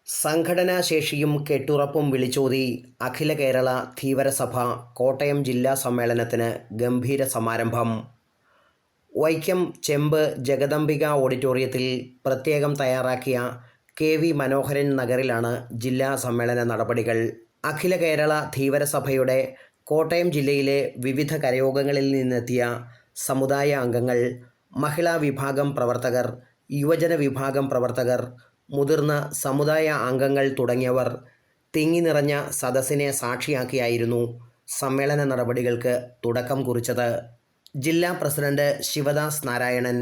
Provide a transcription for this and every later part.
സംഘടനാശേഷിയും കെട്ടുറപ്പും വിളിച്ചോതി അഖില കേരള ധീവരസഭ കോട്ടയം ജില്ലാ സമ്മേളനത്തിന് ഗംഭീര സമാരംഭം. വൈക്കം ചെമ്പ് ജഗദംബിക ഓഡിറ്റോറിയത്തിൽ പ്രത്യേകം തയ്യാറാക്കിയ KV മനോഹരൻ നഗറിലാണ് ജില്ലാ സമ്മേളന നടപടികൾ. അഖില കേരള ധീവരസഭയുടെ കോട്ടയം ജില്ലയിലെ വിവിധ കരയോഗങ്ങളിൽ നിന്നെത്തിയ സമുദായ അംഗങ്ങൾ, മഹിളാ വിഭാഗം പ്രവർത്തകർ, യുവജന വിഭാഗം പ്രവർത്തകർ, മുതിർന്ന സമുദായ അംഗങ്ങൾ തുടങ്ങിയവർ തിങ്ങി നിറഞ്ഞ സദസ്സിനെ സാക്ഷിയാക്കിയായിരുന്നു സമ്മേളന നടപടികൾക്ക് തുടക്കം കുറിച്ചത്. ജില്ലാ പ്രസിഡന്റ് ശിവദാസ് നാരായണൻ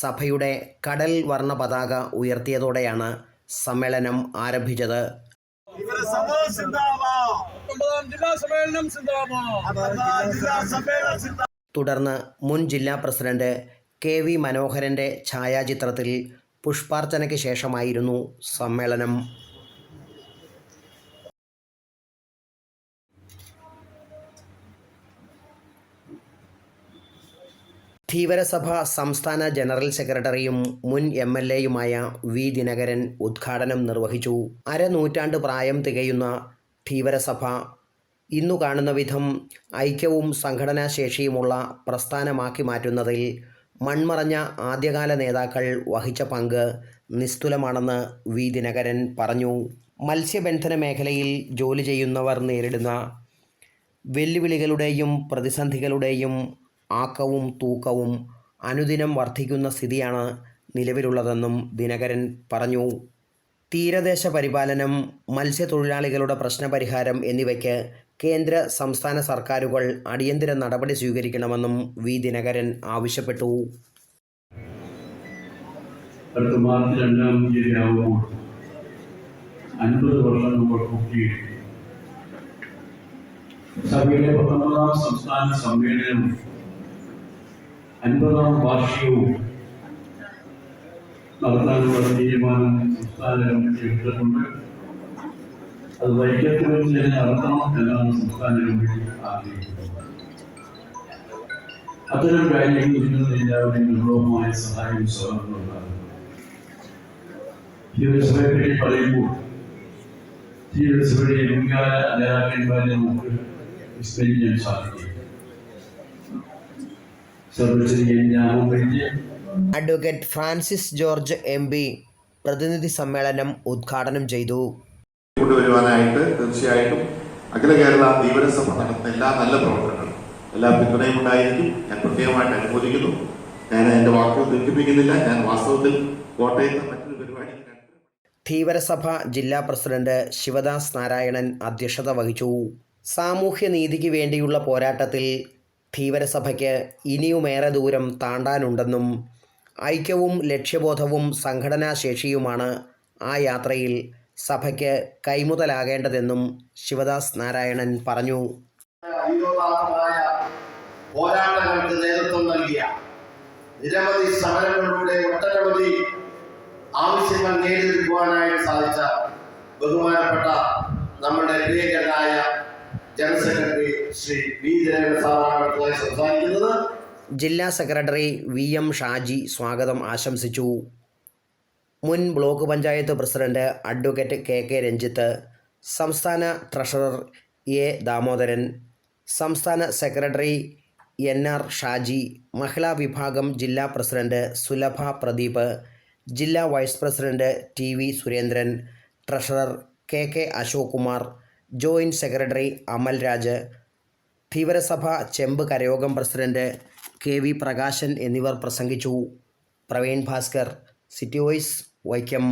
സഭയുടെ കടൽ വർണ്ണ പതാക ഉയർത്തിയതോടെയാണ് സമ്മേളനം ആരംഭിച്ചത്. തുടർന്ന് മുൻ ജില്ലാ പ്രസിഡന്റ് KV മനോഹരൻ്റെ ഛായാചിത്രത്തിൽ പുഷ്പാർച്ചനയ്ക്ക് ശേഷമായിരുന്നു സമ്മേളനം. ധീവരസഭ സംസ്ഥാന ജനറൽ സെക്രട്ടറിയും മുൻ MLAയുമായ V. ദിനകരൻ ഉദ്ഘാടനം നിർവഹിച്ചു. അരനൂറ്റാണ്ട് പ്രായം തികയുന്ന ധീവരസഭ ഇന്നു കാണുന്ന വിധം ഐക്യവും സംഘടനാശേഷിയുമുള്ള പ്രസ്ഥാനമാക്കി മാറ്റുന്നതിൽ മൺമറഞ്ഞ ആദ്യകാല നേതാക്കൾ വഹിച്ച പങ്ക് നിസ്തുലമാണെന്ന് V. ദിനകരൻ പറഞ്ഞു. മത്സ്യബന്ധന മേഖലയിൽ ജോലി ചെയ്യുന്നവർ നേരിടുന്ന വെല്ലുവിളികളുടെയും പ്രതിസന്ധികളുടെയും ആക്കവും തൂക്കവും അനുദിനം വർദ്ധിക്കുന്ന സ്ഥിതിയാണ് നിലവിലുള്ളതെന്നും ദിനകരൻ പറഞ്ഞു. തീരദേശ പരിപാലനം, മത്സ്യത്തൊഴിലാളികളുടെ പ്രശ്നപരിഹാരം എന്നിവയ്ക്ക് കേന്ദ്ര സംസ്ഥാന സർക്കാരുകൾ അടിയന്തര നടപടി സ്വീകരിക്കണമെന്നും V. ദിനകരൻ ആവശ്യപ്പെട്ടു. അടുത്ത മാർച്ച് 2-ാം തീയതി ആകുമ്പോൾ 50 വർഷം നമ്മൾ പൂർത്തീകരിക്കും. സഭയിലെ 19-ാം സംസ്ഥാന സമ്മേളനം 50-ാം വാർഷികവും നടത്താനുള്ള തീരുമാനം സംസ്ഥാന കമ്മിറ്റി എടുത്തിട്ടുണ്ട്. അത് വൈക്കത്തിൽ വെച്ച് തന്നെ നടത്തണം എന്നാണ് സംസ്ഥാന കമ്മിറ്റി ആഗ്രഹിക്കുന്നത്. അത്തരം കാര്യങ്ങളിൽ നിന്ന് എല്ലാവരും നിർഭവമായ സഹായം സഹകരണമുണ്ടാകും. ധീവരസഭയെപ്പറ്റി പറയുമ്പോൾ ധീവരസഭയുടെ മുൻകാല നേതാക്കന്മാരെ നമുക്ക് വിസ്മരിക്കാൻ സാധിക്കും. അഡ്വക്കേറ്റ് ഫ്രാൻസിസ് ജോർജ് MP പ്രതിനിധി സമ്മേളനം ഉദ്ഘാടനം ചെയ്തു. കൊണ്ടുവരുവാനായിട്ട് തീർച്ചയായിട്ടും അഖില കേരള ധീവരസഭ നടത്തുന്ന എല്ലാ നല്ല പ്രവർത്തനങ്ങളും എല്ലാ പിന്തുണയും ഉണ്ടായിരിക്കും. ഞാൻ പ്രത്യേകമായിട്ട് അനുമോദിക്കുന്നു. ഞാൻ എൻ്റെ വാക്കുകൾ ദീർഘിപ്പിക്കുന്നില്ല. ഞാൻ വാസ്തവത്തിൽ കോട്ടയത്ത് മറ്റൊരു പരിപാടി. ധീവരസഭ ജില്ലാ പ്രസിഡന്റ് ശിവദാസ് നാരായണൻ അധ്യക്ഷത വഹിച്ചു. സാമൂഹ്യനീതിക്ക് വേണ്ടിയുള്ള പോരാട്ടത്തിൽ ധീവരസഭയ്ക്ക് ഇനിയുമേറെ ദൂരം താണ്ടാനുണ്ടെന്നും ഐക്യവും ലക്ഷ്യബോധവും സംഘടനാശേഷിയുമാണ് ആ യാത്രയിൽ സഭയ്ക്ക് കൈമുതലാകേണ്ടതെന്നും ശിവദാസ് നാരായണൻ പറഞ്ഞു. പോരാട്ടങ്ങൾക്ക് നേതൃത്വം നൽകിയ, നിരവധി സമരങ്ങളിലൂടെ ഒട്ടനവധി ആവശ്യങ്ങൾ നേടിയെടുക്കുവാനായിട്ട് സാധിച്ച ബഹുമാനപ്പെട്ട നമ്മുടെ പ്രിയങ്കരനായ general secretary Shri V. Dinakaran സാറാണ് സംസാരിക്കുന്നത്. ജില്ലാ സെക്രട്ടറി VM ഷാജി സ്വാഗതം ആശംസിച്ചു. മുൻ block panchayat president advocate KK Ranjith, സംസ്ഥാന ട്രഷറർ A. ദാമോദരൻ, സംസ്ഥാന സെക്രട്ടറി NR ഷാജി, മഹിളാ വിഭാഗം ജില്ലാ പ്രസിഡന്റ് സുലഭ പ്രദീപ്, ജില്ലാ vice president TV Surendran, treasurer KK Ashok Kumar, joint secretary Amal Raj, Dheevarasabha Chemb കരയോഗം പ്രസിഡന്റ് KV പ്രകാശൻ എന്നിവർ പ്രസംഗിച്ചു. Praveen Bhaskar, city voice, Vaikom.